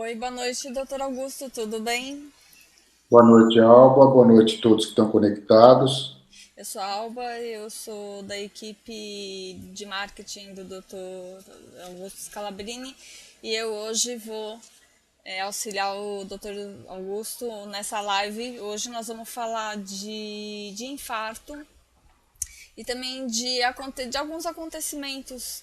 Oi, boa noite, doutor Augusto, tudo bem? Boa noite, Alba. Boa noite a todos que estão conectados. Eu sou a Alba, eu sou da equipe de marketing do doutor Augusto Scalabrini e eu hoje vou auxiliar o doutor Augusto nessa live. Hoje nós vamos falar de infarto e também de alguns acontecimentos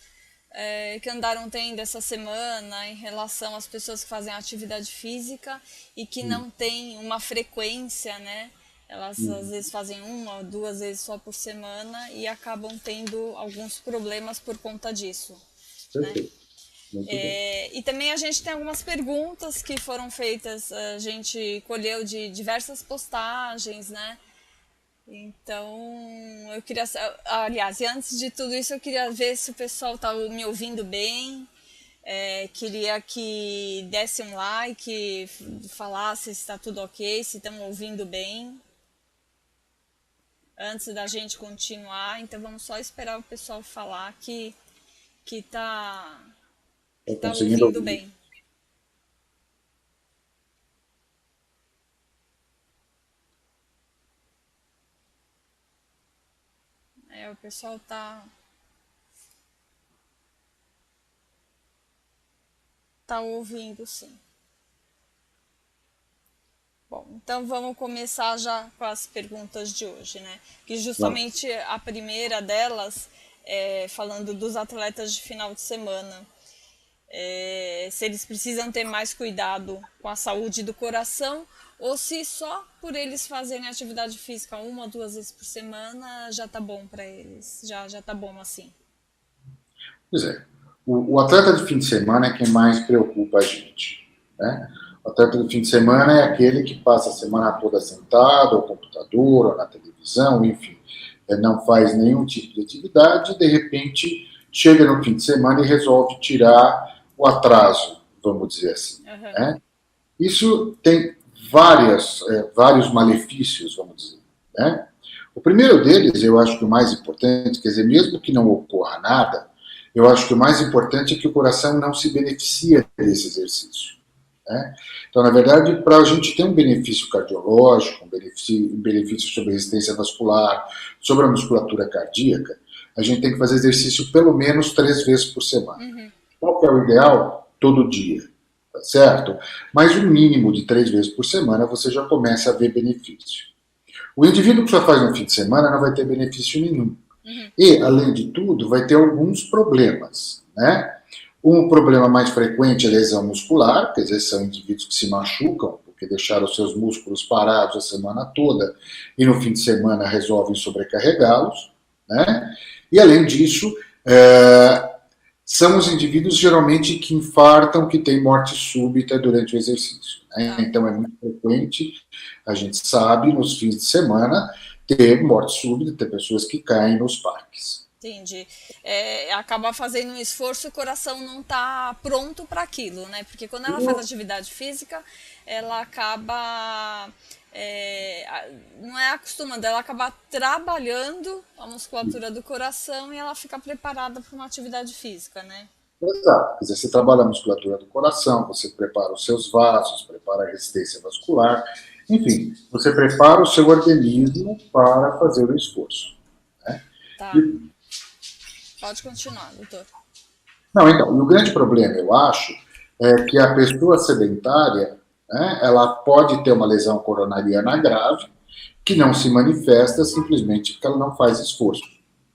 que andaram tendo essa semana em relação às pessoas que fazem atividade física e que não têm uma frequência, né? Elas às vezes fazem uma ou duas vezes só por semana e acabam tendo alguns problemas por conta disso, né? Perfeito. Muito bem. E também a gente tem algumas perguntas que foram feitas, a gente colheu de diversas postagens, né? Então, eu queria. Aliás, e antes de tudo isso, eu queria ver se o pessoal tá me ouvindo bem. Queria que desse um like, falasse se está tudo ok, se estão ouvindo bem, antes da gente continuar. Então, vamos só esperar o pessoal falar que tá, que Está tá conseguindo ouvindo ouvir? bem. O pessoal tá ouvindo, sim. Bom, então vamos começar já com as perguntas de hoje, né? Que Vamos. justamente a primeira delas é falando dos atletas de final de semana. Se eles precisam ter mais cuidado com a saúde do coração ou se só por eles fazerem atividade física uma ou duas vezes por semana já tá bom para eles, já tá bom assim. Pois é. O atleta de fim de semana é quem mais preocupa a gente. Né? O atleta de fim de semana é aquele que passa a semana toda sentado ao computador, ou na televisão, enfim. Não faz nenhum tipo de atividade e, de repente, chega no fim de semana e resolve tirar o atraso, vamos dizer assim. Uhum. Né? Isso tem vários malefícios, vamos dizer. Né? O primeiro deles, eu acho que o mais importante, quer dizer, mesmo que não ocorra nada, eu acho que o mais importante é que o coração não se beneficia desse exercício. Né? Então, na verdade, para a gente ter um benefício cardiológico, um benefício sobre a resistência vascular, sobre a musculatura cardíaca, a gente tem que fazer exercício pelo menos 3 vezes por semana. Uhum. Qual que é o ideal? Todo dia, tá certo? Mas um mínimo de 3 vezes por semana você já começa a ver benefício. O indivíduo que só faz no fim de semana não vai ter benefício nenhum. Uhum. E, além de tudo, vai ter alguns problemas, né? Um problema mais frequente é a lesão muscular, quer dizer, são indivíduos que se machucam porque deixaram seus músculos parados a semana toda e no fim de semana resolvem sobrecarregá-los, né? E, além disso, são os indivíduos geralmente que infartam, que têm morte súbita durante o exercício. Né? Tá. Então é muito frequente, a gente sabe, nos fins de semana, ter morte súbita, ter pessoas que caem nos parques. Entendi. Acaba fazendo um esforço e o coração não está pronto para aquilo, né? Porque quando ela faz atividade física, ela acaba. Não é acostumando, ela acaba trabalhando a musculatura do coração e ela fica preparada para uma atividade física, né? Exato. Quer dizer, você trabalha a musculatura do coração, você prepara os seus vasos, prepara a resistência vascular, enfim, você prepara o seu organismo para fazer o esforço. Né? Tá. E Pode continuar, doutor. Não, então, e o grande problema, eu acho, é que a pessoa sedentária, né, ela pode ter uma lesão coronariana grave, que não se manifesta simplesmente porque ela não faz esforço.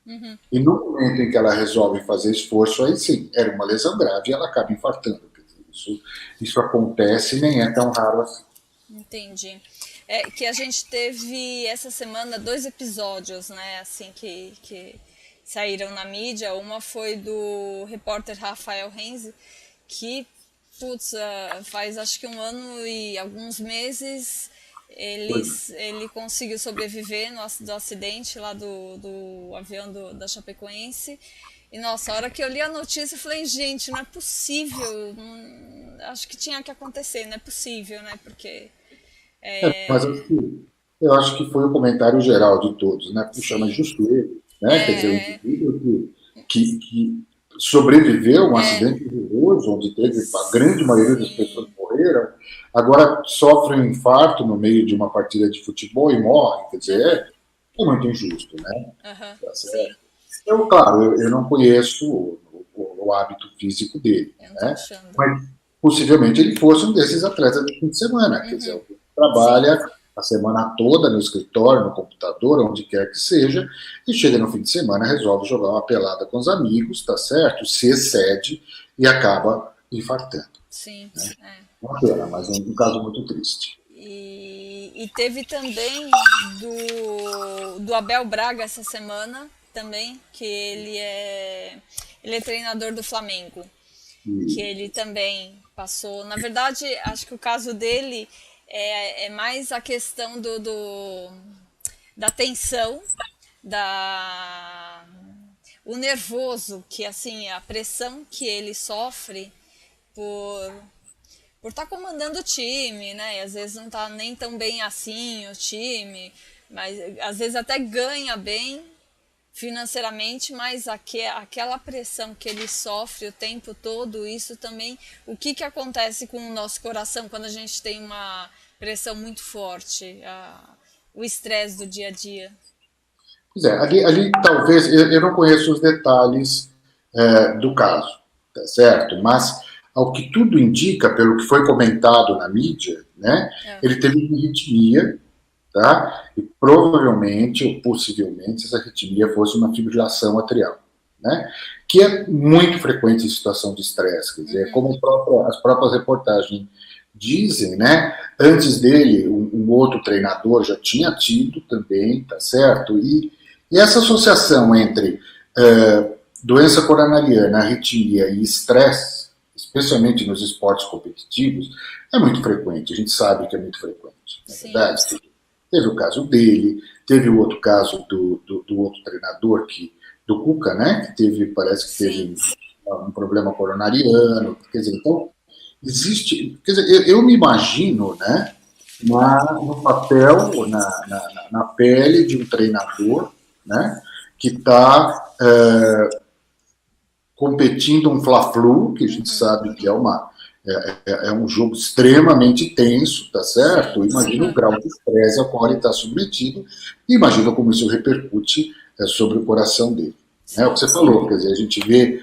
Uhum. E no momento em que ela resolve fazer esforço, aí sim, era uma lesão grave e ela acaba infartando. Quer dizer, isso acontece e nem é tão raro assim. Entendi. Que a gente teve essa semana dois episódios, né, assim, que saíram na mídia. Uma foi do repórter Rafael Renzi, que, putz, faz acho que um ano e alguns meses ele conseguiu sobreviver do acidente lá do avião da Chapecoense. E nossa, a hora que eu li a notícia, eu falei, gente, não é possível. Acho que tinha que acontecer, não é possível, né? Porque Mas eu acho que foi o comentário geral de todos, né? Puxa, mas sim, justo ele, né? Quer dizer, o é, indivíduo que sobreviveu a um é, acidente horroroso, onde teve a grande maioria das pessoas sim, morreram, agora sofre um infarto no meio de uma partida de futebol e morre. Quer dizer, é muito injusto, né? Tá Sim, certo? Então, claro, eu não conheço o hábito físico dele, eu não tô né? achando. Mas possivelmente ele fosse um desses atletas de fim de semana, quer dizer, alguém que Sim, trabalha a semana toda no escritório, no computador, onde quer que seja, e chega no fim de semana, resolve jogar uma pelada com os amigos, tá certo? Se excede e acaba infartando. sim. É. Uma pena, mas é um caso muito triste. E teve também do Abel Braga essa semana também, que ele é treinador do Flamengo, que E, ele também passou. Na verdade, acho que o caso dele é mais a questão da tensão, da o nervoso, que assim, a pressão que ele sofre por estar comandando o time, né? E às vezes não tá nem tão bem assim o time, mas às vezes até ganha bem financeiramente, mas aquela pressão que ele sofre o tempo todo, isso também, o que acontece com o nosso coração quando a gente tem uma pressão muito forte, o estresse do dia a dia. pois é, ali talvez, eu não conheço os detalhes do caso, tá certo? Mas, ao que tudo indica, pelo que foi comentado na mídia, né, É. ele teve uma arritmia, tá? E provavelmente, ou possivelmente, essa arritmia fosse uma fibrilação atrial, né? Que é muito frequente em situação de estresse, quer dizer, como as próprias reportagens dizem, né? Antes dele, um outro treinador já tinha tido também, tá certo? E essa associação entre doença coronariana, arritmia e estresse, especialmente nos esportes competitivos, é muito frequente. A gente sabe que é muito frequente, na Sim, verdade. Teve o caso dele, teve o outro caso do outro treinador, do Cuca, né? Que teve, parece que sim, teve um problema coronariano. Quer dizer, então, existe. Quer dizer, eu me imagino, né? No papel, na pele de um treinador, né? Que está competindo um Fla-Flu, que a gente sabe que é um jogo extremamente tenso, tá certo? sim. Imagina o grau de estresse ao qual ele está submetido e imagina como isso repercute sobre o coração dele. É o que Sim, você falou, quer dizer, a gente vê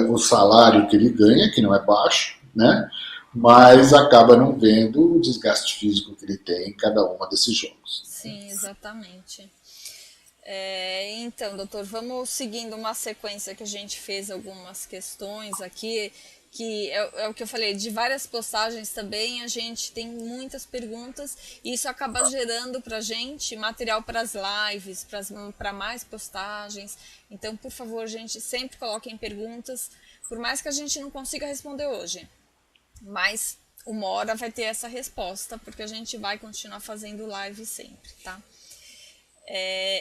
o salário que ele ganha, que não é baixo, né? Mas acaba não vendo o desgaste físico que ele tem em cada uma desses jogos. sim, exatamente. Então, doutor, vamos seguindo uma sequência que a gente fez algumas questões aqui, que é o que eu falei, de várias postagens também, a gente tem muitas perguntas e isso acaba gerando para a gente material para as lives, para mais postagens. Então, por favor, gente, sempre coloquem perguntas, por mais que a gente não consiga responder hoje, mas uma hora vai ter essa resposta, porque a gente vai continuar fazendo live sempre, tá?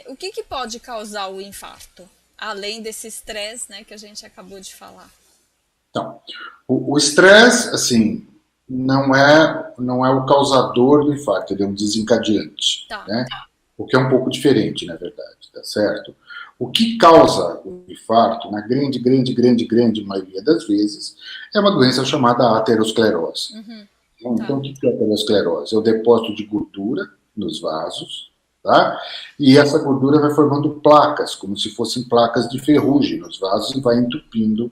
O que pode causar o infarto? Além desse estresse, né, que a gente acabou de falar. Então, o estresse, assim, não é o causador do infarto, ele é um desencadeante, Tá, né? O que é um pouco diferente, na verdade, tá certo? O que causa o infarto, na grande, grande, grande, grande maioria das vezes, é uma doença chamada aterosclerose. Então, tá, o que é aterosclerose? É o depósito de gordura nos vasos, tá? E essa gordura vai formando placas, como se fossem placas de ferrugem nos vasos e vai entupindo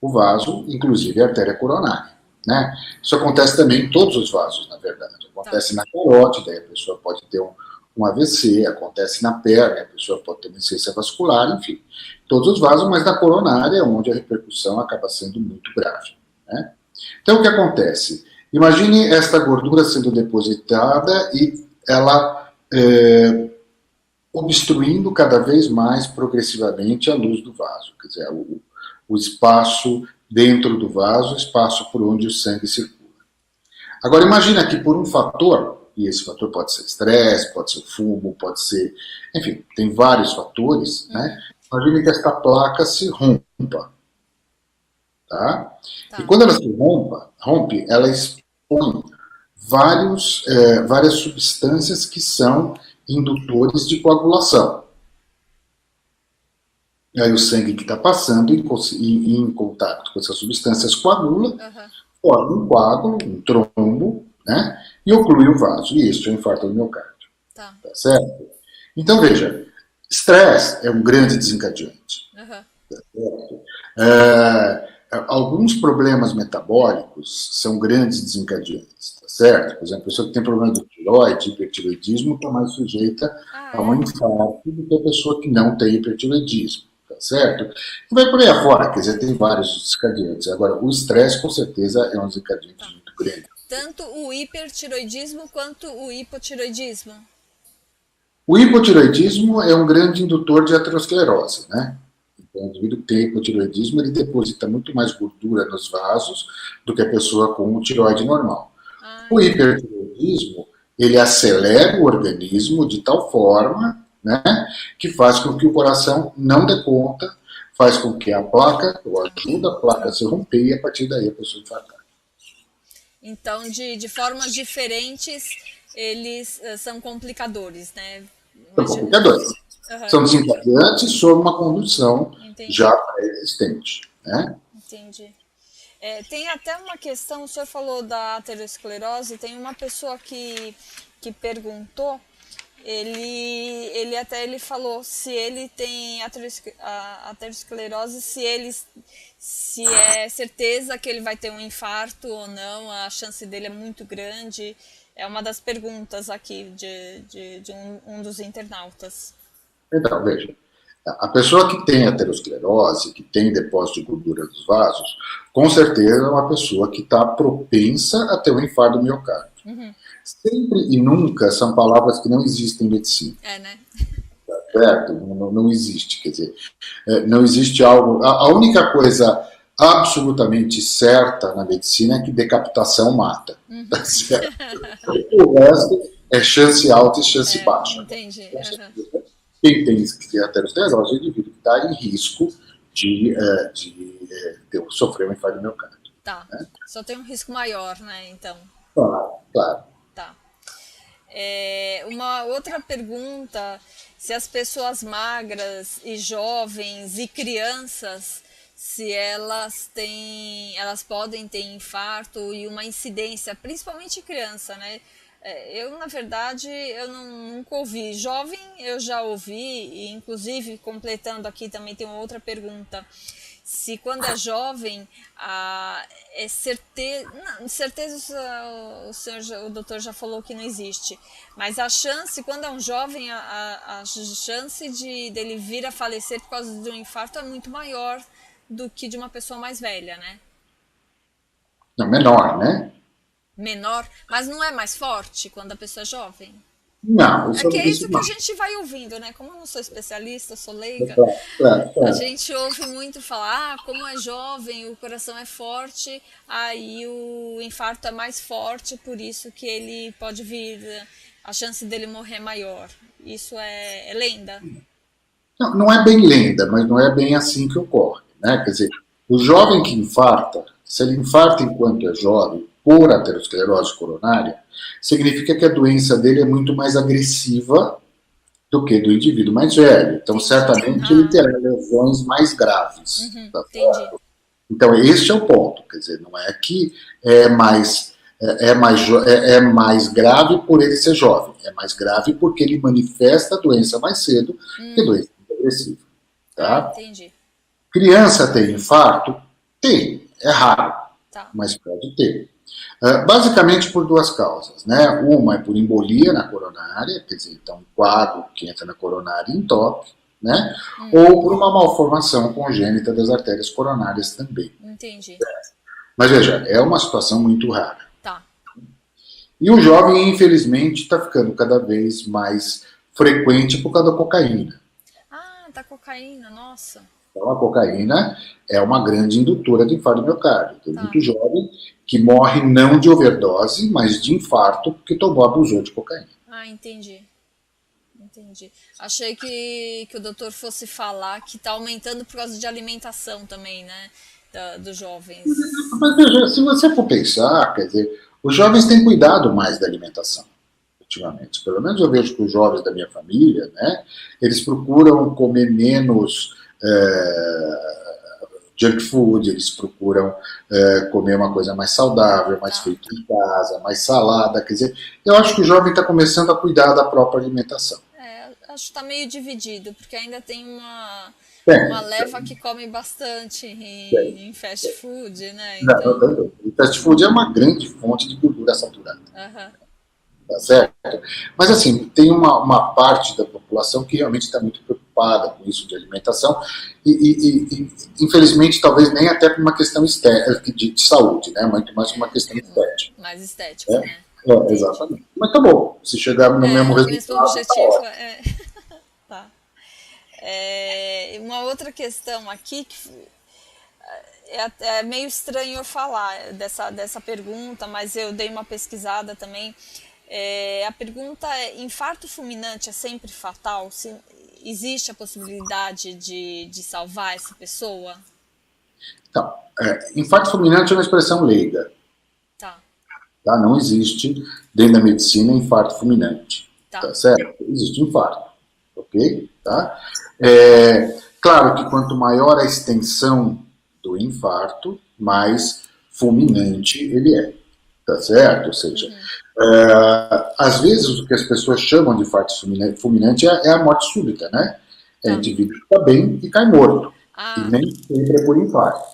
o vaso, inclusive a artéria coronária. Né? Isso acontece também em todos os vasos, na verdade. tá. Acontece na carótida, a pessoa pode ter um AVC, acontece na perna, a pessoa pode ter uma insuficiência vascular, enfim. Todos os vasos, mas na coronária é onde a repercussão acaba sendo muito grave. Né? Então, o que acontece? Imagine esta gordura sendo depositada e ela obstruindo cada vez mais progressivamente a luz do vaso, quer dizer, o espaço dentro do vaso, o espaço por onde o sangue circula. Agora imagina que por um fator, e esse fator pode ser estresse, pode ser fumo, pode ser, enfim, tem vários fatores, né? Imagina que esta placa se rompa, tá? E Tá. quando ela se rompe, ela expõe várias substâncias que são indutores de coagulação. E aí o sangue que está passando em contato com essas substâncias coagula, Aham. forma um coágulo, um trombo, né? E oclui o vaso. E isso é um infarto do miocárdio. Tá. Tá certo? Então, veja, estresse é um grande desencadeante. Aham. Alguns problemas metabólicos são grandes desencadeantes, tá certo? Por exemplo, a pessoa que tem problema de tireoide, hipertireoidismo, está mais sujeita Ah, a um é? infarto do que a pessoa que não tem hipertireoidismo, tá certo? E vai por aí afora, quer dizer, tem vários desencadeantes. Agora, o estresse, com certeza, é um desencadeante Tá. muito grande. Tanto o hipertiroidismo quanto o hipotiroidismo. O hipotireoidismo é um grande indutor de aterosclerose, né? Então, o indivíduo que tem hipotireoidismo, ele deposita muito mais gordura nos vasos do que a pessoa com tireoide normal. Ah, O entendi. hipertireoidismo, ele acelera o organismo de tal forma, né, que faz com que o coração não dê conta, faz com que a placa, ou Tá. ajuda a placa a se romper e a partir daí a pessoa infartar. Então, de formas diferentes, eles são complicadores, né? São Mas, complicadores. aham, São desencadeantes sob uma condução entendi, já pré-existente, né? entendi. Tem até uma questão, o senhor falou da aterosclerose, tem uma pessoa que perguntou, ele falou se ele tem aterosclerose, se é certeza que ele vai ter um infarto ou não, a chance dele é muito grande. É uma das perguntas aqui de um dos internautas. Então, veja, a pessoa que tem aterosclerose, que tem depósito de gordura dos vasos, com certeza é uma pessoa que está propensa a ter um infarto do miocárdio. Uhum. Sempre e nunca são palavras que não existem em medicina, É, né? certo? Não existe, quer dizer, não existe algo. A única coisa absolutamente certa na medicina é que decapitação mata, tá certo? O resto é chance alta e chance baixa. Entendi. Com Uhum. certeza, quem tem aterosclerose é o indivíduo que está em risco sofrer um infarto do miocárdio. Tá. Só tem um risco maior, né? Então, Claro, claro. tá. Uma outra pergunta, se as pessoas magras e jovens e crianças, se elas podem ter infarto e uma incidência, principalmente criança, né? Eu, na verdade, eu nunca ouvi. Jovem, eu já ouvi, e inclusive, completando aqui, também tem uma outra pergunta. Se quando é jovem, é certeza, não, certeza o doutor já falou que não existe, mas a chance, quando é um jovem, a chance dele vir a falecer por causa de um infarto é muito maior do que de uma pessoa mais velha, né? Não, menor, né? Menor, mas não é mais forte quando a pessoa é jovem? Não, É que é isso isso que a não. gente vai ouvindo, né? Como eu não sou especialista, sou leiga, Claro, claro, a claro. gente ouve muito falar, como é jovem, o coração é forte, aí o infarto é mais forte, por isso que ele pode vir, a chance dele morrer é maior. Isso é lenda? Não, não é bem lenda, mas não é bem assim que ocorre, né? Quer dizer, o jovem que infarta, se ele infarta enquanto é jovem, por aterosclerose coronária, significa que a doença dele é muito mais agressiva do que do indivíduo mais velho. Então, Entendi. certamente, ele Ah, terá lesões mais graves. Tá? entendi. Então, este é o ponto. Quer dizer, não é que é mais grave por ele ser jovem. É mais grave porque ele manifesta a doença mais cedo que a doença agressiva. Ah, Tá? entendi. Criança tem infarto? Tem. É raro, Tá. mas pode ter. Basicamente por duas causas, né? Uma é por embolia na coronária, quer dizer, então um quadro que entra na coronária e entope, né? Ou por uma malformação congênita das artérias coronárias também. Entendi. Mas veja, é uma situação muito rara. Tá. E o jovem, infelizmente, está ficando cada vez mais frequente por causa da cocaína. Ah, da cocaína, nossa. Então, a cocaína é uma grande indutora de infarto do miocárdio. Tem Tá. muito jovem que morre não de overdose, mas de infarto porque abusou de cocaína. Ah, entendi. Entendi. Achei que o doutor fosse falar que está aumentando por causa de alimentação também, né? Dos jovens. Mas veja, se você for pensar, quer dizer, os jovens têm cuidado mais da alimentação, ultimamente. Pelo menos eu vejo que os jovens da minha família, né, eles procuram comer menos junk food, eles procuram comer uma coisa mais saudável, mais Tá. feita em casa, mais salada, quer dizer, eu acho que o jovem está começando a cuidar da própria alimentação. Acho que tá meio dividido, porque ainda tem uma Tem, leva que come bastante tem. em fast food, né? Não, não, Então, não. O fast food é uma grande fonte de gordura saturada, aham, tá certo? Mas assim, tem uma parte da população que realmente está muito preocupada com isso de alimentação infelizmente, talvez nem até por uma questão estética, de saúde, né? Muito mais uma questão estética. mais estética, Né? né? Entendi. Exatamente. Mas tá bom, se chegar no mesmo É, o mesmo resultado, tá objetivo ótimo. é. Tá. Uma outra questão aqui que é meio estranho eu falar dessa pergunta, mas eu dei uma pesquisada também. A pergunta é: infarto fulminante é sempre fatal? Se existe a possibilidade de salvar essa pessoa? Então, infarto fulminante é uma expressão leiga. Tá, Tá? Não existe, dentro da medicina, infarto fulminante. tá. Tá certo? Existe infarto. Ok? Tá? Claro que quanto maior a extensão do infarto, mais fulminante ele é. Tá certo? Ou seja, às vezes o que as pessoas chamam de infarto fulminante é a morte súbita, né? É o Tá. indivíduo que está bem e cai morto. E Ah, nem sempre é por infarto.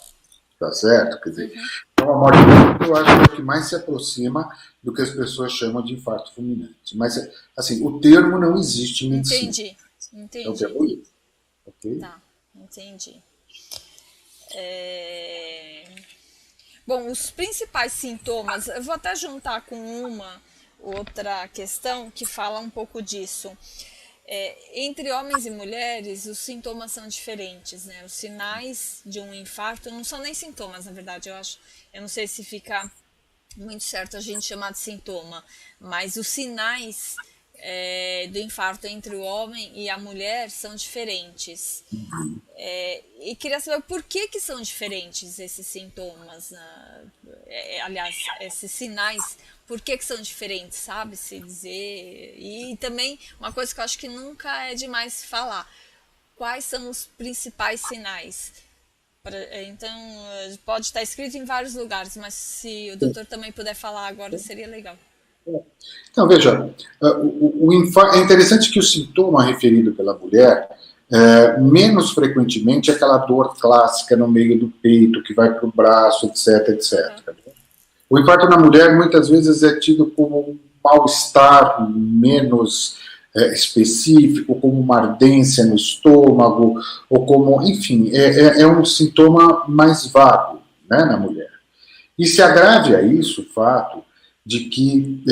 Tá certo? Quer dizer, então a morte súbita eu acho que é o que mais se aproxima do que as pessoas chamam de infarto fulminante. Mas, assim, o termo não existe em medicina. entendi. É o Entendi. termo livre. Ok? Tá, entendi. É, Bom, os principais sintomas, eu vou até juntar com uma outra questão que fala um pouco disso. Entre homens e mulheres, os sintomas são diferentes, né? Os sinais de um infarto não são nem sintomas, na verdade, eu acho. Eu não sei se fica muito certo a gente chamar de sintoma, mas os sinais do infarto entre o homem e a mulher são diferentes. E queria saber por que são diferentes esses sintomas, né? Aliás, esses sinais, por que são diferentes, sabe? Se dizer. E também, uma coisa que eu acho que nunca é demais falar: quais são os principais sinais? Então, pode estar escrito em vários lugares, mas se o doutor também puder falar agora, seria legal. Então, veja, é interessante que o sintoma referido pela mulher, menos frequentemente é aquela dor clássica no meio do peito, que vai para o braço, etc, Uhum. etc. O infarto na mulher muitas vezes é tido como um mal-estar menos específico, como uma ardência no estômago, ou como, enfim, é um sintoma mais vago, né, na mulher. E se agrave a isso o fato de que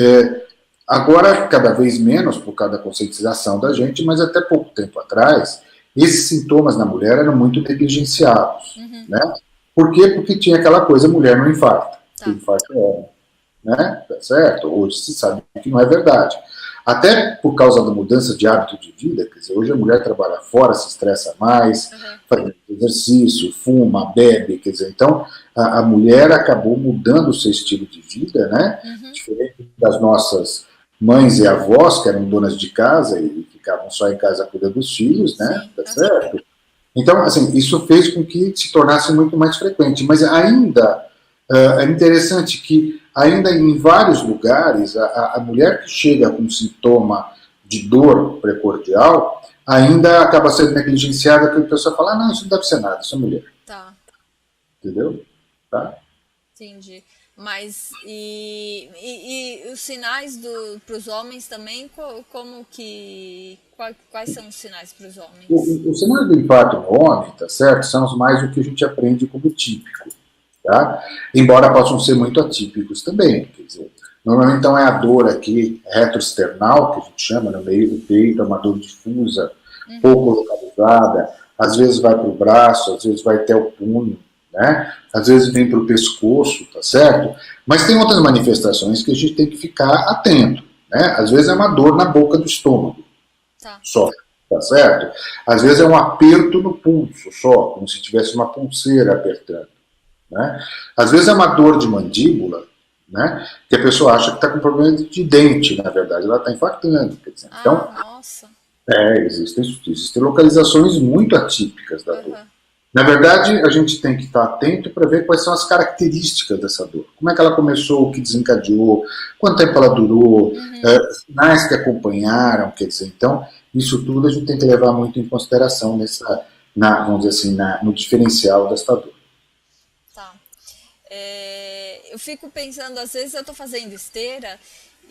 agora, cada vez menos por causa da conscientização da gente, mas até pouco tempo atrás, esses sintomas na mulher eram muito negligenciados. Uhum. Né? Por quê? Porque tinha aquela coisa, mulher não infarta. O Tá. infarto é homem. Né? Tá certo? Hoje se sabe que não é verdade. Até por causa da mudança de hábito de vida, quer dizer, hoje a mulher trabalha fora, se estressa mais, Uhum. faz exercício, fuma, bebe, quer dizer, então a mulher acabou mudando o seu estilo de vida, né? Uhum. Diferente das nossas mães e avós, que eram donas de casa e ficavam só em casa cuidando dos filhos, né? Sim. Tá Uhum. certo? Então, assim, isso fez com que se tornasse muito mais frequente. Mas ainda é interessante que, ainda em vários lugares, a mulher que chega com sintoma de dor precordial ainda acaba sendo negligenciada, porque a pessoa fala: ah, não, isso não deve ser nada, isso é mulher. Tá. Entendeu? Tá? Entendi. Mas e os sinais para os homens também, como que quais são os sinais para os homens? Os sinais do infarto no homem, tá certo? São os mais o que a gente aprende como típico. Tá? Embora possam ser muito atípicos também. Quer dizer, normalmente então é a dor aqui retroesternal, que a gente chama, no meio do peito, é uma dor difusa, pouco localizada, às vezes vai para o braço, às vezes vai até o punho, né? Às vezes vem para o pescoço, tá certo? Mas tem outras manifestações que a gente tem que ficar atento, né? Às vezes é uma dor na boca do estômago, Tá. só, tá certo? Às vezes é um aperto no pulso, só, como se tivesse uma pulseira apertando. Né? Às vezes é uma dor de mandíbula, né? Que a pessoa acha que está com problema de dente, na verdade, ela está infartando. Quer dizer. Ah, Então, nossa. existem localizações muito atípicas da dor. Uhum. Na verdade, a gente tem que estar atento para ver quais são as características dessa dor. Como é que ela começou, o que desencadeou, quanto tempo ela durou, Uhum. sinais que acompanharam, quer dizer, então, isso tudo a gente tem que levar muito em consideração vamos dizer assim, no diferencial dessa dor. Tá. Eu fico pensando, às vezes eu tô fazendo esteira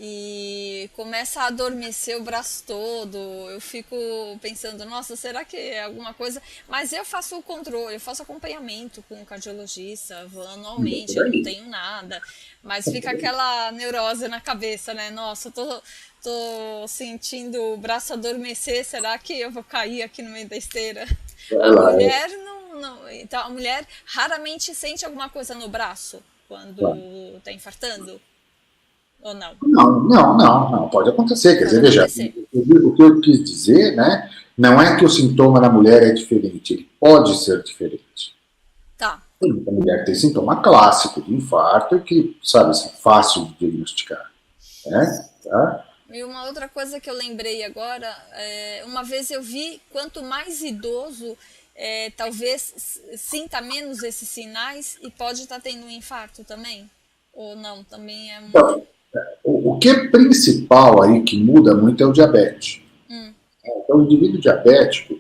e começa a adormecer o braço todo. Eu fico pensando, nossa, será que é alguma coisa? Mas eu faço o controle, eu faço acompanhamento com o cardiologista, vou É por anualmente, eu não aí. tenho nada. Mas fica aquela neurose na cabeça, né? Nossa, tô sentindo o braço adormecer, será que eu vou cair aqui no meio da esteira? Vai A lá, mulher não, então a mulher raramente sente alguma coisa no braço quando claro. tá infartando ou não? Não, pode acontecer. Quer Pode dizer, veja, acontecer. o que eu quis dizer, né, não é que o sintoma na mulher é diferente, ele pode ser diferente. Tá. Tem muita mulher que tem sintoma clássico de infarto e que, sabe, assim, fácil de diagnosticar, né? Tá? E uma outra coisa que eu lembrei agora, uma vez eu vi quanto mais idoso, talvez sinta menos esses sinais e pode estar tendo um infarto também. Ou não, também é um. Então, o que é principal aí que muda muito é o diabetes. Hum, Então, o indivíduo diabético,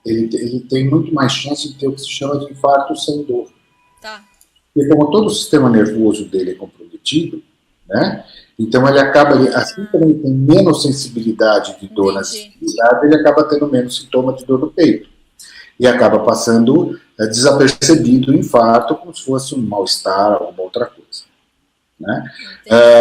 ele tem muito mais chance de ter o que se chama de infarto sem dor. tá, Porque como todo o sistema nervoso dele é comprometido, né? Então ele acaba, assim como ele tem menos sensibilidade de dor nas entendi. extremidades, ele acaba tendo menos sintoma de dor no peito. E acaba passando desapercebido o infarto como se fosse um mal-estar, alguma outra coisa. Né? Entendi.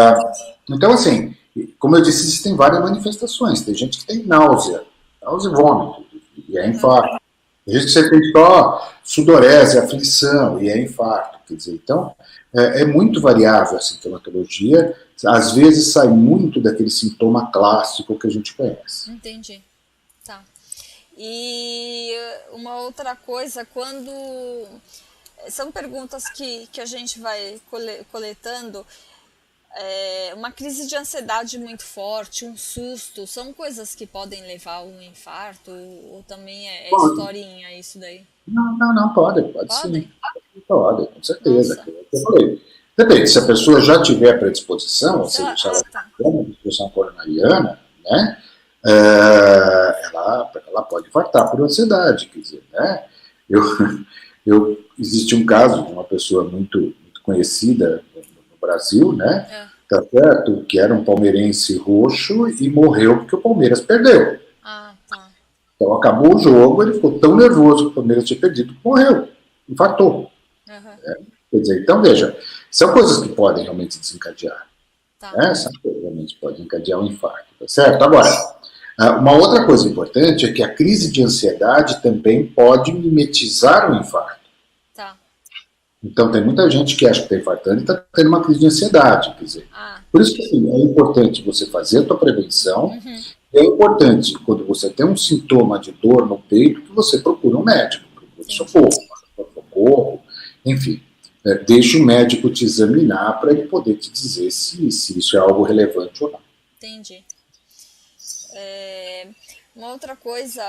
Então, assim, como eu disse, existem várias manifestações. Tem gente que tem náusea e vômito, e é Aham, infarto. Tem gente que você tem só sudorese, aflição, e é infarto. Quer dizer, então, é muito variável a sintomatologia. Às vezes sai muito daquele sintoma clássico que a gente conhece. entendi. Tá. E uma outra coisa, quando. São perguntas que a gente vai coletando. Uma crise de ansiedade muito forte, um susto, são coisas que podem levar a um infarto? Ou também é Pode. historinha isso daí? Não, pode sim. Podem? Pode, com certeza. Nossa. Que eu falei. Depende, se a pessoa já tiver predisposição, ou Se ela, seja, se ela tá. tem uma disposição coronariana, né, ela pode infartar por ansiedade, quer dizer, né? Eu, existe um caso de uma pessoa muito conhecida no Brasil, né, É. tá certo, que era um palmeirense roxo e morreu porque o Palmeiras perdeu. Ah, tá. Então acabou o jogo, ele ficou tão nervoso que o Palmeiras tinha perdido que morreu, infartou. Aham, Quer dizer, então veja, são coisas que podem realmente desencadear, tá. né? São coisas que realmente podem encadear um infarto, tá certo? Agora, uma outra coisa importante é que a crise de ansiedade também pode mimetizar o infarto. Tá. Então, tem muita gente que acha que está infartando e está tendo uma crise de ansiedade. Quer dizer, Ah. por isso que assim, é importante você fazer a tua prevenção. Uhum. E é importante, quando você tem um sintoma de dor no peito, que você procure um médico, procure Entendi. socorro, enfim. Deixe o médico te examinar para ele poder te dizer se isso é algo relevante ou não. Entendi. Uma outra coisa,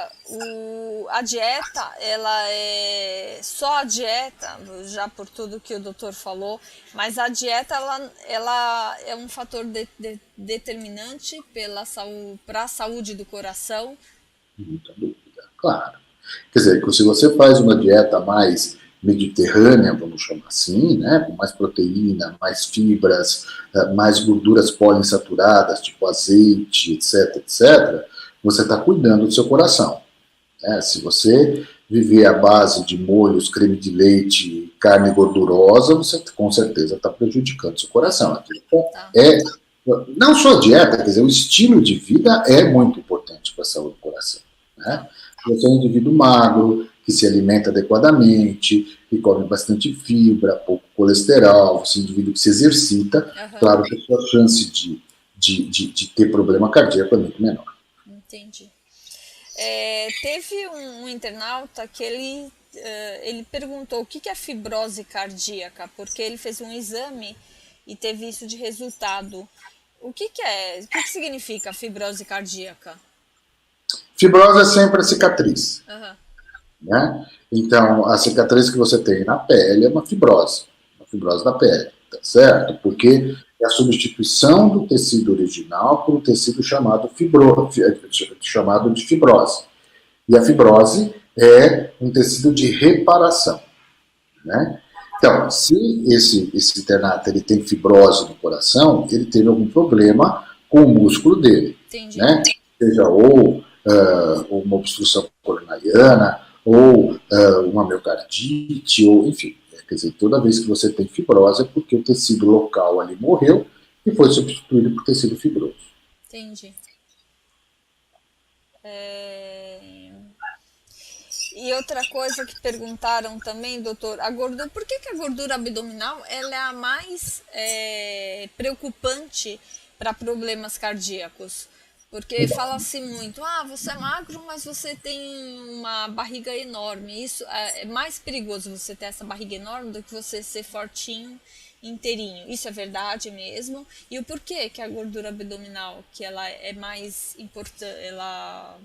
a dieta, ela é só a dieta, já por tudo que o doutor falou, mas a dieta ela é um fator determinante para a saúde do coração. Muita dúvida, claro. Quer dizer, se você faz uma dieta mais mediterrânea, vamos chamar assim, né, com mais proteína, mais fibras, mais gorduras poliinsaturadas, tipo azeite, etc., você está cuidando do seu coração. Né? Se você viver à base de molhos, creme de leite e carne gordurosa, você com certeza está prejudicando o seu coração. A dieta Tá, não só a dieta, quer dizer, o estilo de vida é muito importante para a saúde do coração. Né? tá. Você é um indivíduo magro, que se alimenta adequadamente, que come bastante fibra, pouco colesterol, você é um indivíduo que se exercita, Aham, claro que a sua chance de ter problema cardíaco é muito menor. entendi. Teve um internauta que ele perguntou o que é fibrose cardíaca, porque ele fez um exame e teve isso de resultado. O que é? O que significa fibrose cardíaca? Fibrose é sempre a cicatriz. Aham, né? Então, a cicatriz que você tem na pele é uma fibrose da pele, tá certo? Porque é a substituição do tecido original por um tecido chamado de fibrose. E a fibrose é um tecido de reparação, né? Então, se esse internato ele tem fibrose no coração, ele teve algum problema com o músculo dele, Entendi. né? Seja ou uma obstrução coronariana, ou uma miocardite, ou enfim. Quer dizer, toda vez que você tem fibrose é porque o tecido local ali morreu e foi substituído por tecido fibroso. Entendi. É, E outra coisa que perguntaram também, doutor, a gordura, por que a gordura abdominal ela é a mais preocupante para problemas cardíacos? Porque fala-se muito, você é magro, mas você tem uma barriga enorme. Isso é mais perigoso você ter essa barriga enorme do que você ser fortinho, inteirinho. Isso é verdade mesmo? E o porquê que a gordura abdominal, que ela é mais importante, ela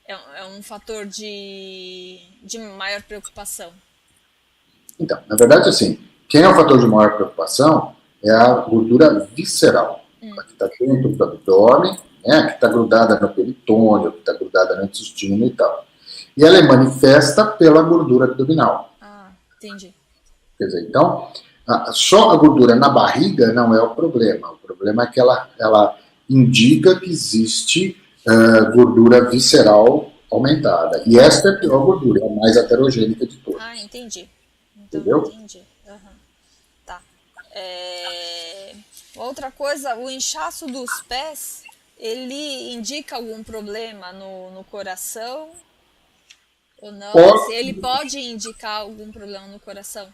é um fator de maior preocupação? Então, na verdade, assim, quem é o fator de maior preocupação é a gordura visceral, a que está dentro do abdômen, né, a que está grudada no peritônio, que está grudada no intestino e tal. E ela é manifesta pela gordura abdominal. Ah, entendi. Quer dizer, então, só a gordura na barriga não é o problema. O problema é que ela indica que existe gordura visceral aumentada. E esta é a pior gordura, é a mais heterogênica de Ah, todas. entendi. Então, Entendeu? entendi. Aham. Tá. É, Outra coisa, o inchaço dos pés, ele indica algum problema no coração ou não? Assim, Pode, ele pode indicar algum problema no coração?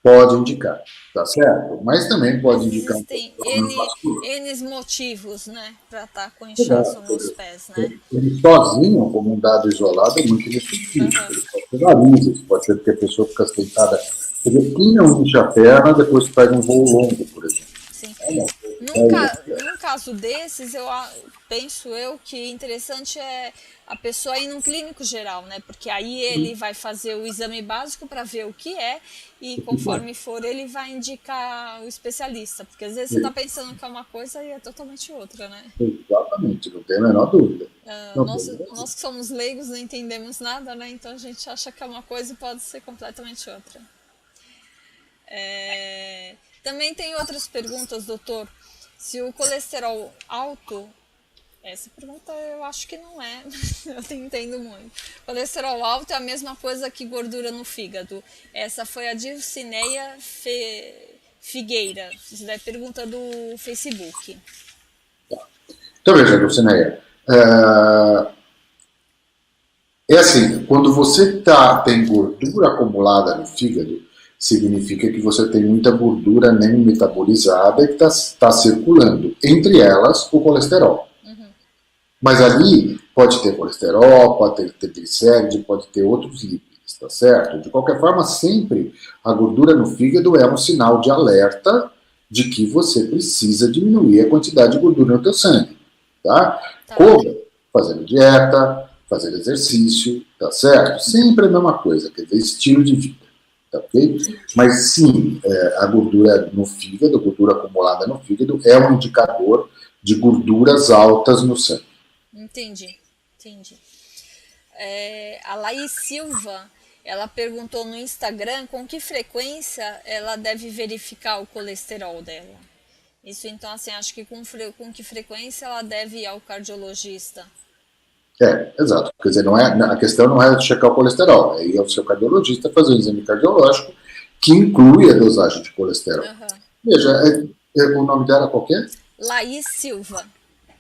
pode indicar, tá certo? Mas também pode indicar um Existem problema vascular. N motivos, né, para estar com inchaço nos pés, né? Ele sozinho, como um dado isolado, é muito inespecífico. Aham. Ele pode ter varizes, pode ser porque a pessoa fica sentada. Quer dizer, quem não incha a perna depois faz um voo longo, por exemplo. Sim. É uma Num caso desses, penso eu que interessante é a pessoa ir num clínico geral, né? Porque aí ele vai fazer o exame básico para ver o que é e conforme for ele vai indicar o especialista. Porque às vezes você está pensando que é uma coisa e é totalmente outra, né? Exatamente, não tem a menor dúvida. Não tem. Nós que somos leigos não entendemos nada, né? Então a gente acha que é uma coisa e pode ser completamente outra. Também tem outras perguntas, doutor. Se o colesterol alto, essa pergunta eu acho que não é, eu não entendo muito. Colesterol alto é a mesma coisa que gordura no fígado. Essa foi a Dilcineia Figueira. Isso é pergunta do Facebook. Então veja, Dulcineia, é assim, quando você tem gordura acumulada no fígado, significa que você tem muita gordura nem metabolizada e que está circulando, entre elas o colesterol. Mas ali pode ter colesterol, pode ter triglicérides, pode ter outros lípidos, tá certo? De qualquer forma, sempre a gordura no fígado é um sinal de alerta de que você precisa diminuir a quantidade de gordura no teu sangue, tá? Tá. Como? Fazendo dieta, fazendo exercício, tá certo? Sempre a mesma coisa, quer dizer, estilo de vida, tá ok? Mas sim, a gordura no fígado, a gordura acumulada no fígado é um indicador de gorduras altas no sangue. Entendi. A Laís Silva, ela perguntou no Instagram com que frequência ela deve verificar o colesterol dela. Isso, então, assim, acho que com que frequência ela deve ir ao cardiologista. Exato. Quer dizer, a questão não é checar o colesterol, é ir ao seu cardiologista fazer um exame cardiológico que inclui a dosagem de colesterol. Veja, o nome dela qual que é? Laís Silva.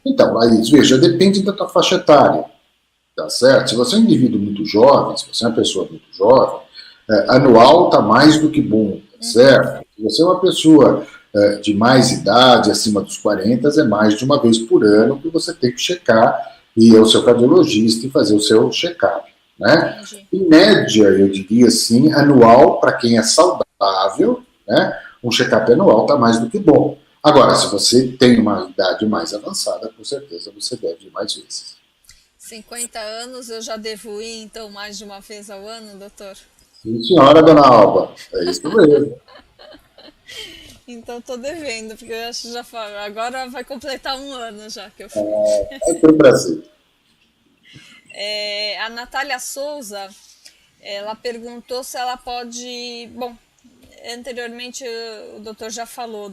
Então, Laís, veja, depende da tua faixa etária, tá certo? Se você é um indivíduo muito jovem, se você é uma pessoa muito jovem, anual está mais do que bom, certo? Se você é uma pessoa de mais idade, acima dos 40, é mais de uma vez por ano que você tem que checar e ir ao seu cardiologista e fazer o seu check-up, né? Em média, eu diria assim, anual, para quem é saudável, né? Um check-up anual está mais do que bom. Agora, se você tem uma idade mais avançada, com certeza você deve ir mais vezes. 50 anos, eu já devo ir, então, mais de uma vez ao ano, doutor? Sim, senhora, dona Alba. É isso mesmo. Então, tô devendo, porque eu acho que agora vai completar um ano já que eu fui. É sempre assim. A Natália Souza, ela perguntou se ela pode. Bom, anteriormente o doutor já falou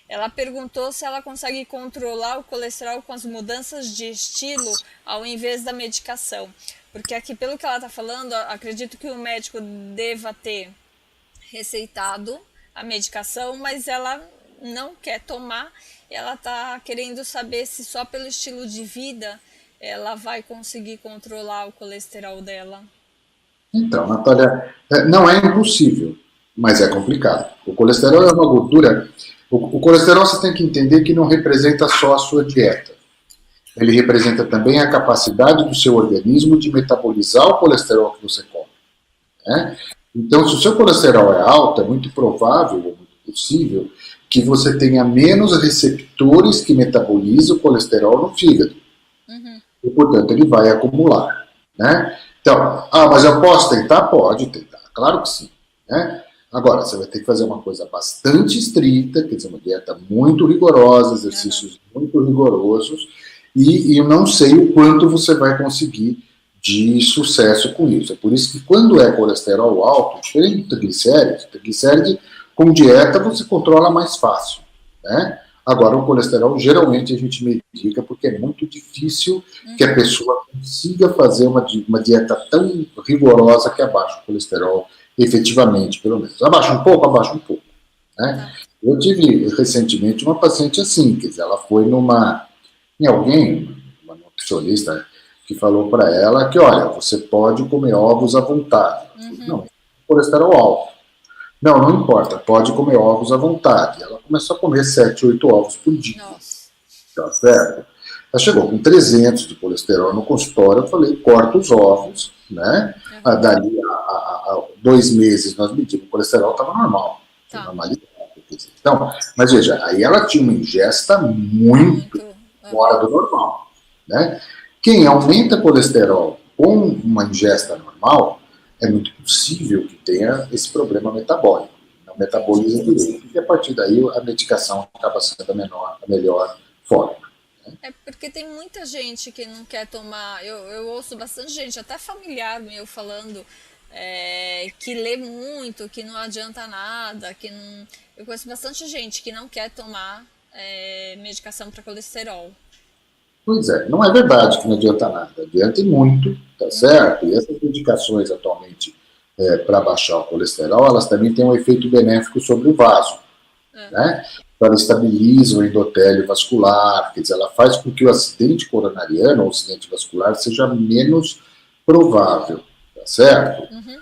ela perguntou se ela consegue controlar o colesterol com as mudanças de estilo ao invés da medicação. Porque aqui, pelo que ela está falando, acredito que o médico deva ter receitado a medicação, mas ela não quer tomar. Ela está querendo saber se só pelo estilo de vida ela vai conseguir controlar o colesterol dela. Então, Natália, não é impossível, mas é complicado. O colesterol é uma gordura. O colesterol você tem que entender que não representa só a sua dieta. Ele representa também a capacidade do seu organismo de metabolizar o colesterol que você come. Né? Então, se o seu colesterol é alto, é muito provável, ou muito possível, que você tenha menos receptores que metabolizam o colesterol no fígado. Uhum. E, portanto, ele vai acumular. Né? Então, mas eu posso tentar? Pode tentar, claro que sim. Né? Agora, você vai ter que fazer uma coisa bastante estrita, quer dizer, uma dieta muito rigorosa, Uhum. exercícios muito rigorosos, e eu não sei o quanto você vai conseguir de sucesso com isso. É por isso que quando é colesterol alto, diferente do triglicérides com dieta você controla mais fácil. Né? Agora, o colesterol geralmente a gente medica porque é muito difícil que a Uhum. pessoa consiga fazer uma dieta tão rigorosa que abaixe o colesterol efetivamente, pelo menos. Abaixa um pouco, abaixa um pouco. Né? Tá. Eu tive recentemente uma paciente assim, quer dizer, ela foi em alguém, uma nutricionista, que falou para ela que, olha, você pode comer ovos à vontade. Ela falou, Uhum. não, colesterol alto. Não, não importa, pode comer ovos à vontade. Ela começou a comer 7, 8 ovos por dia. Nossa. Tá certo? Ela chegou com 300 de colesterol no consultório. Eu falei, corta os ovos, né? Uhum. Dali a 2 meses nós medimos, o colesterol estava normal, foi Tá. normalizado. Então, mas veja, aí ela tinha uma ingesta muito Muito. fora Uhum. do normal. Né? Quem aumenta colesterol com uma ingesta normal, é muito possível que tenha esse problema metabólico. Não Entendi. metaboliza direito. E a partir daí a medicação acaba sendo a melhor forma. É porque tem muita gente que não quer tomar. Eu ouço bastante gente, até familiar meu, falando que lê muito, que não adianta nada, que não. Eu conheço bastante gente que não quer tomar medicação para colesterol. Pois é, não é verdade que não adianta nada, adianta e muito, tá certo? E essas medicações atualmente para baixar o colesterol, elas também têm um efeito benéfico sobre o vaso, É. né? Ela estabiliza o endotélio vascular, quer dizer, ela faz com que o acidente coronariano ou acidente vascular seja menos provável, tá certo? Uhum.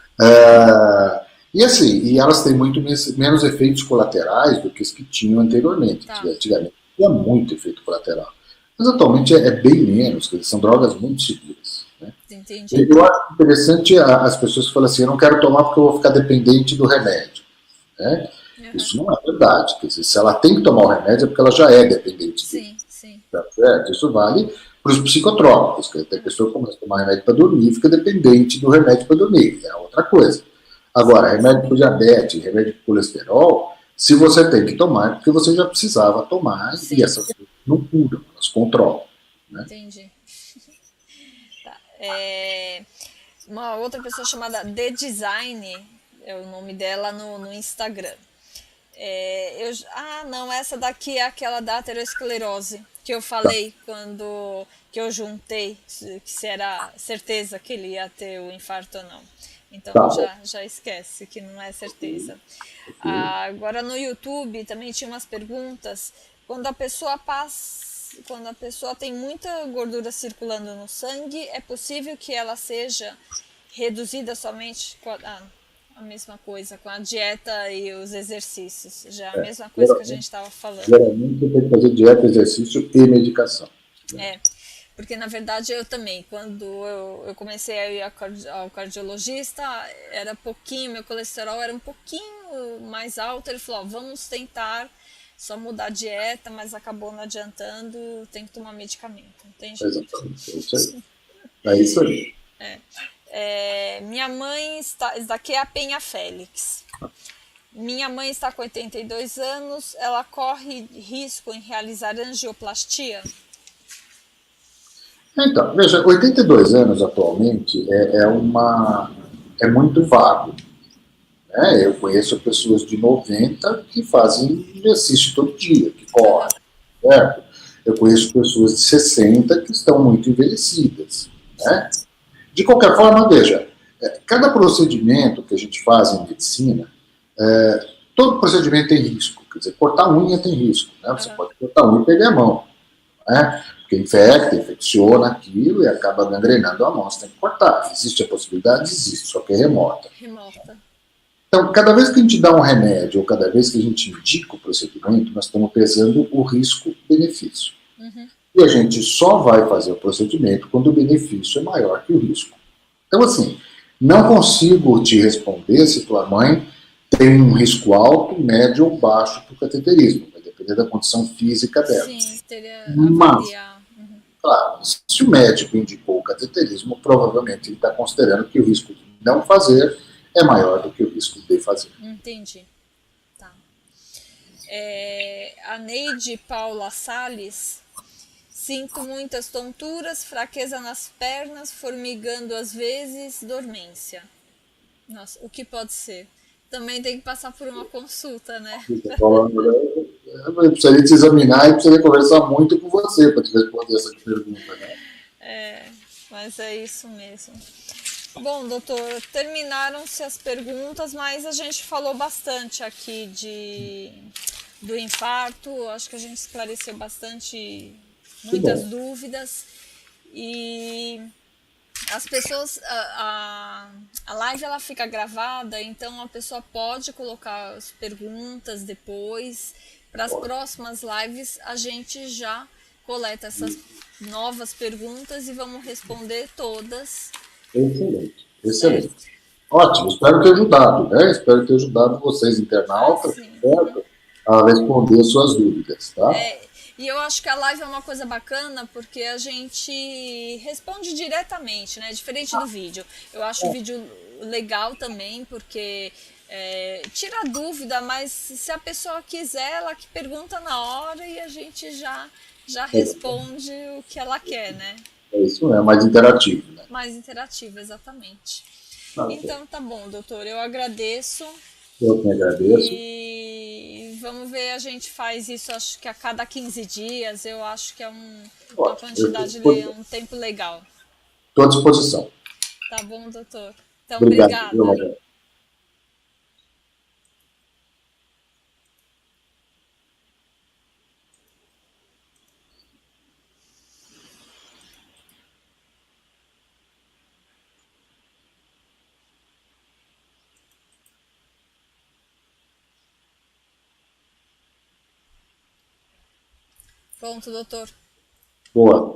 E assim, e elas têm muito menos efeitos colaterais do que os que tinham anteriormente. Tá. Antigamente tinha muito efeito colateral. Mas atualmente é bem menos, porque são drogas muito seguras. Né? Entendi. Eu acho interessante as pessoas que falam assim, eu não quero tomar porque eu vou ficar dependente do remédio. Né? Uhum. Isso não é verdade. Quer dizer, se ela tem que tomar o remédio é porque ela já é dependente dele. Sim, sim. Tá certo? Isso vale para os psicotrópicos. Que tem Uhum. pessoa que começa a tomar remédio para dormir e fica dependente do remédio para dormir. É outra coisa. Agora, Sim, remédio para diabetes, remédio para colesterol, se você tem que tomar, é porque você já precisava tomar e sim. essas coisas não curam, elas controlam. Né? Entendi. Tá. Uma outra pessoa chamada The Design, é o nome dela no Instagram. Não, essa daqui é aquela da aterosclerose que eu Tá. falei quando que eu juntei, que se era certeza que ele ia ter o infarto ou não. Tá Então bom. já esquece que não é Ok, certeza. ok. Agora no YouTube também tinha umas perguntas. Quando a pessoa quando a pessoa tem muita gordura circulando no sangue, é possível que ela seja reduzida somente a mesma coisa, com a dieta e os exercícios. Já é a mesma coisa que a gente Geralmente, estava falando. geralmente você tem que fazer dieta, exercício e medicação. Né? É, porque na verdade eu também, quando eu comecei a ir ao cardiologista, era pouquinho, meu colesterol era um pouquinho mais alto. Ele falou: ó, vamos tentar só mudar a dieta, mas acabou não adiantando, tem que tomar medicamento, não tem jeito. Exatamente, é isso aí. É isso aí. Minha mãe está. Isso daqui é a Penha Félix. Minha mãe está com 82 anos, ela corre risco em realizar angioplastia? Então, veja, 82 anos atualmente é muito vago. Né? Eu conheço pessoas de 90 que fazem exercício todo dia, que correm, certo? Eu conheço pessoas de 60 que estão muito envelhecidas. Né? De qualquer forma, veja, cada procedimento que a gente faz em medicina, todo procedimento tem risco. Quer dizer, cortar unha tem risco. Né? Você pode cortar a unha e perder a mão. Né? Porque infecta, infecciona aquilo e acaba gangrenando a mão. Você tem que cortar. Existe a possibilidade? Existe, só que é remota. Remota. Então, cada vez que a gente dá um remédio ou cada vez que a gente indica o procedimento, nós estamos pesando o risco-benefício. E a gente só vai fazer o procedimento quando o benefício é maior que o risco. Então, assim, não consigo te responder se tua mãe tem um risco alto, médio ou baixo para o cateterismo. Vai depender da condição física dela. Sim, teria Mas, avaliar. claro, se o médico indicou o cateterismo, provavelmente ele está considerando que o risco de não fazer é maior do que o risco de fazer. Entendi. Tá. A Neide Paula Salles. Sinto muitas tonturas, fraqueza nas pernas, formigando às vezes, dormência. Nossa, o que pode ser? Também tem que passar por uma consulta, né? Eu precisaria te examinar e precisaria conversar muito com você para te responder essa pergunta. Né? Mas é isso mesmo. Bom, doutor, terminaram-se as perguntas, mas a gente falou bastante aqui do infarto. Acho que a gente esclareceu bastante, muitas dúvidas. E as pessoas, a live ela fica gravada, então a pessoa pode colocar as perguntas depois. Para as próximas lives a gente já coleta essas novas perguntas e vamos responder todas. Excelente, excelente. Ótimo, espero ter ajudado, né? Espero ter ajudado vocês, internautas, certo? A responder suas dúvidas, tá? E eu acho que a live é uma coisa bacana porque a gente responde diretamente, né? Diferente do vídeo. Eu acho o vídeo legal também porque tira a dúvida, mas se a pessoa quiser, ela que pergunta na hora e a gente já responde o que ela quer, né? É isso, é mais interativo, né? Mais interativo, exatamente. Então tá bom, doutor, eu agradeço. Eu que agradeço. E vamos ver, a gente faz isso acho que a cada 15 dias, eu acho que é uma quantidade, um tempo legal. Estou à disposição. Tá bom, doutor? Então, obrigado. obrigada. Pronto, doutor. Boa.